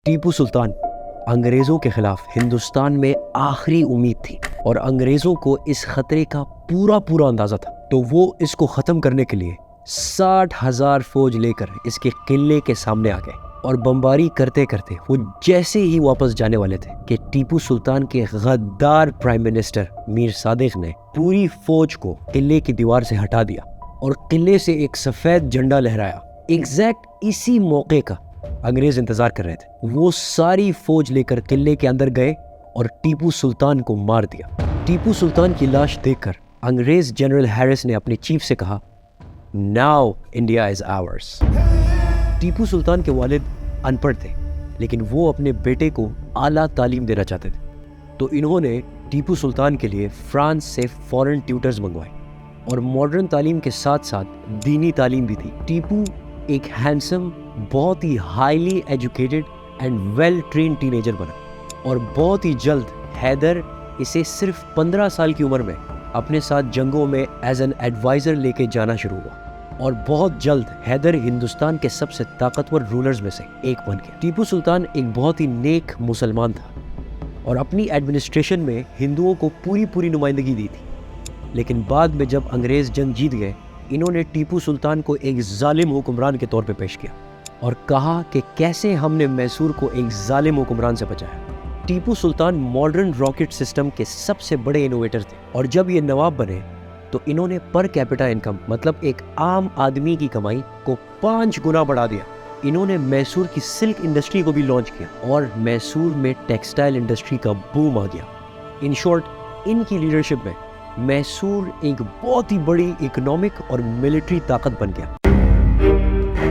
ٹیپو سلطان انگریزوں کے خلاف ہندوستان میں آخری امید تھی اور انگریزوں کو اس خطرے کا پورا اندازہ تھا، تو وہ اس کو ختم کرنے کے لیے 60,000 فوج لے کر اس کے قلعے کے سامنے آ گئے اور بمباری کرتے کرتے وہ جیسے ہی واپس جانے والے تھے کہ ٹیپو سلطان کے غدار پرائم منسٹر میر صادق نے پوری فوج کو قلعے کی دیوار سے ہٹا دیا اور قلعے سے ایک سفید جھنڈا لہرایا۔ ایگزیکٹ اسی موقع کا انگریز انتظار کر رہے تھے۔ وہ ساری فوج لے کر قلعے کے اندر گئے اور ٹیپو سلطان کو مار دیا۔ ٹیپو سلطان کی لاش دیکھ کر انگریز جنرل ہیرس نے اپنی چیف سے کہا، "Now India is ours." Tipu Sultan کے والد ان پڑھ تھے، لیکن وہ اپنے بیٹے کو اعلیٰ تعلیم دینا چاہتے تھے، تو انہوں نے ٹیپو سلطان کے لیے فرانس سے فورن ٹیوٹرز منگوائے اور ماڈرن تعلیم کے ساتھ ساتھ دینی تعلیم بھی تھی۔ ٹیپو ایک ہینڈسم، بہت ہی highly educated and well trained teenager بنا اور بہت ہی جلد حیدر اسے صرف 15 سال کی عمر میں اپنے ساتھ جنگوں میں ایز این ایڈوائزر لے کے جانا شروع ہوا اور بہت جلد حیدر ہندوستان کے سب سے طاقتور رولرز میں سے ایک بن گیا۔ ٹیپو سلطان ایک بہت ہی نیک مسلمان تھا اور اپنی ایڈمنسٹریشن میں ہندوؤں کو پوری نمائندگی دی تھی، لیکن بعد میں جب انگریز جنگ جیت گئے، انہوں نے ٹیپو سلطان کو ایک ظالم حکمران کے طور پہ پیش کیا اور کہا کہ کیسے ہم نے میسور کو ایک ظالم حکمران سے بچایا۔ Tipu Sultan modern rocket system کے سب سے بڑے انوویٹر تھے اور جب یہ نواب بنے تو انہوں نے پر کیپٹا انکم، مطلب ایک عام آدمی کی کمائی کو 5 گنا بڑھا دیا۔ انہوں نے میسور کی سلک انڈسٹری کو بھی لانچ کیا اور میسور میں ٹیکسٹائل انڈسٹری کا بوم آ گیا۔ ان شارٹ، ان کی لیڈرشپ میں میسور ایک بہت ہی بڑی اکنامک اور ملٹری طاقت بن گیا۔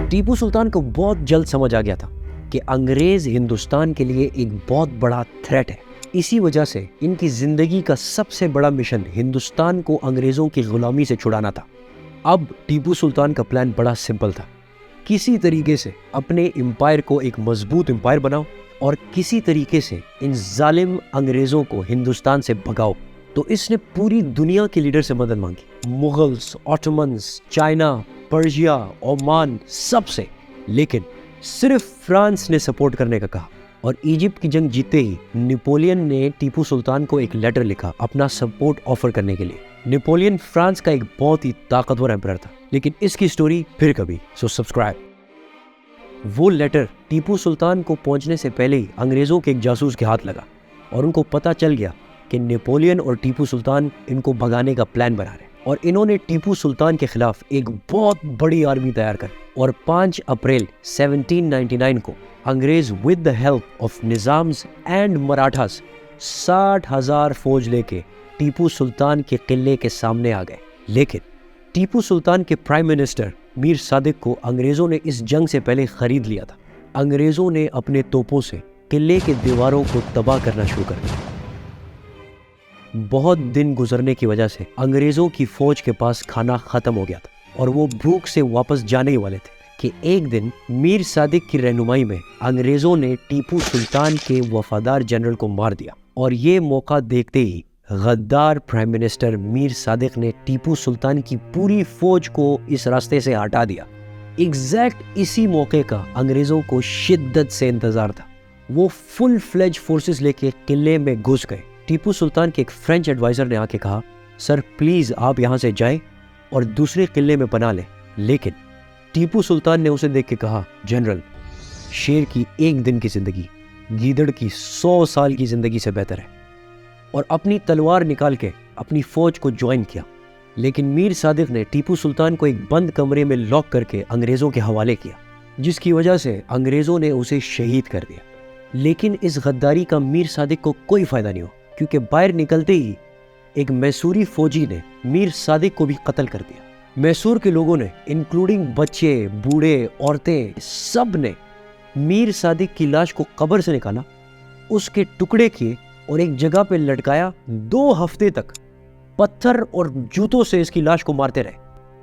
ٹیپو سلطان کو بہت جلد سمجھ آ گیا تھا کہ انگریز ہندوستان کے لیے ایک بہت بڑا تھریٹ ہے۔ اسی وجہ سے ان کی زندگی کا سب سے بڑا مشن ہندوستان کو انگریزوں کی غلامی سے چھڑانا تھا۔ اب ٹیپو سلطان کا پلان بڑا سمپل تھا، کسی طریقے سے اپنے امپائر کو ایک مضبوط امپائر بناؤ اور کسی طریقے سے ان ظالم انگریزوں کو ہندوستان سے بھگاؤ۔ تو اس نے پوری دنیا کے لیڈر سے مدد مانگی، مغلز، آٹومنز، چائنا، پرشیا، عمان، سب سے، لیکن صرف فرانس نے سپورٹ کرنے کا کہا۔ اور ایجپٹ کی جنگ جیتے ہی نیپولین نے ٹیپو سلطان کو ایک لیٹر لکھا اپنا سپورٹ آفر کرنے کے لیے۔ نیپولین فرانس کا ایک بہت ہی طاقتور ایمپرر تھا، لیکن اس کی سٹوری پھر کبھی، سو سبسکرائب۔ وہ لیٹر ٹیپو سلطان کو پہنچنے سے پہلے ہی انگریزوں کے ایک جاسوس کے ہاتھ لگا اور ان کو پتہ چل گیا کہ نیپولین اور ٹیپو سلطان ان کو بھگانے کا پلان بنا رہے اور انہوں نے ٹیپو سلطان کے خلاف ایک بہت بڑی آرمی تیار کر اور 5 اپریل 1799 کو انگریز with the help of Nizams and Marathas 60,000 فوج لے کے ٹیپو سلطان کے قلعے کے سامنے آ گئے۔ لیکن ٹیپو سلطان کے پرائم منسٹر میر صادق کو انگریزوں نے اس جنگ سے پہلے خرید لیا تھا۔ انگریزوں نے اپنے توپوں سے قلعے کے دیواروں کو تباہ کرنا شروع کر دیا۔ بہت دن گزرنے کی وجہ سے انگریزوں کی فوج کے پاس کھانا ختم ہو گیا تھا اور وہ بھوک سے واپس جانے ہی والے تھے کہ ایک دن میر صادق کی رہنمائی میں انگریزوں نے ٹیپو سلطان کے وفادار جنرل کو مار دیا اور یہ موقع دیکھتے ہی غدار پرائم منسٹر میر صادق نے ٹیپو سلطان کی پوری فوج کو اس راستے سے ہٹا دیا۔ ایگزیکٹ اسی موقع کا انگریزوں کو شدت سے انتظار تھا۔ وہ فل فلیج فورسز لے کے قلعے میں گھس گئے۔ ٹیپو سلطان کے ایک فرینچ ایڈوائزر نے آ کے کہا، "سر پلیز آپ یہاں سے جائیں اور دوسرے قلعے میں پناہ لیں۔ لیکن ٹیپو سلطان نے اسے دیکھ کے کہا، "جنرل، شیر کی 1 دن کی زندگی گیدڑ کی 100 سال کی زندگی سے بہتر ہے"، اور اپنی تلوار نکال کے اپنی فوج کو جوائن کیا۔ لیکن میر صادق نے ٹیپو سلطان کو ایک بند کمرے میں لاک کر کے انگریزوں کے حوالے کیا، جس کی وجہ سے انگریزوں نے اسے شہید کر دیا۔ لیکن اس غداری کا میر صادق کو کوئی فائدہ نہیں ہوا، کیونکہ باہر نکلتے ہی ایک میسوری فوجی نے میر صادق کو بھی قتل کر دیا۔ میسور کے لوگوں نے انکلوڈنگ بچے، بوڑھے، عورتیں، سب نے میر صادق کی لاش کو قبر سے نکالا، اس کے ٹکڑے کیے اور ایک جگہ پہ لٹکایا۔ 2 ہفتے تک پتھر اور جوتوں سے اس کی لاش کو مارتے رہے۔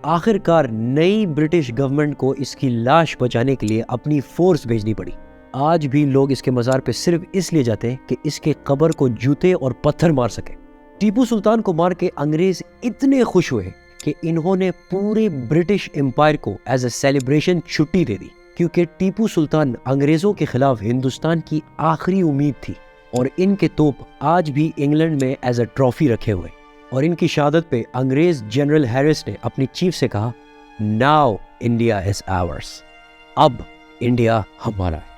آخر کار نئی برٹش گورنمنٹ کو اس کی لاش بچانے کے لیے اپنی فورس بھیجنی پڑی۔ آج بھی لوگ اس کے مزار پہ صرف اس لیے جاتے ہیں کہ اس کے قبر کو جوتے اور پتھر مار سکے۔ ٹیپو سلطان کو مار کے انگریز اتنے خوش ہوئے کہ انہوں نے پورے برٹش امپائر کو ایز اے سیلیبریشن چھٹی دے دی کیونکہ ٹیپو سلطان انگریزوں کے خلاف ہندوستان کی آخری امید تھی، اور ان کے توپ آج بھی انگلینڈ میں ایز اے ٹرافی رکھے ہوئے۔ اور ان کی شہادت پہ انگریز جنرل ہیرس نے اپنی چیف سے کہا، ناؤ انڈیا از آورس، اب انڈیا ہمارا ہے۔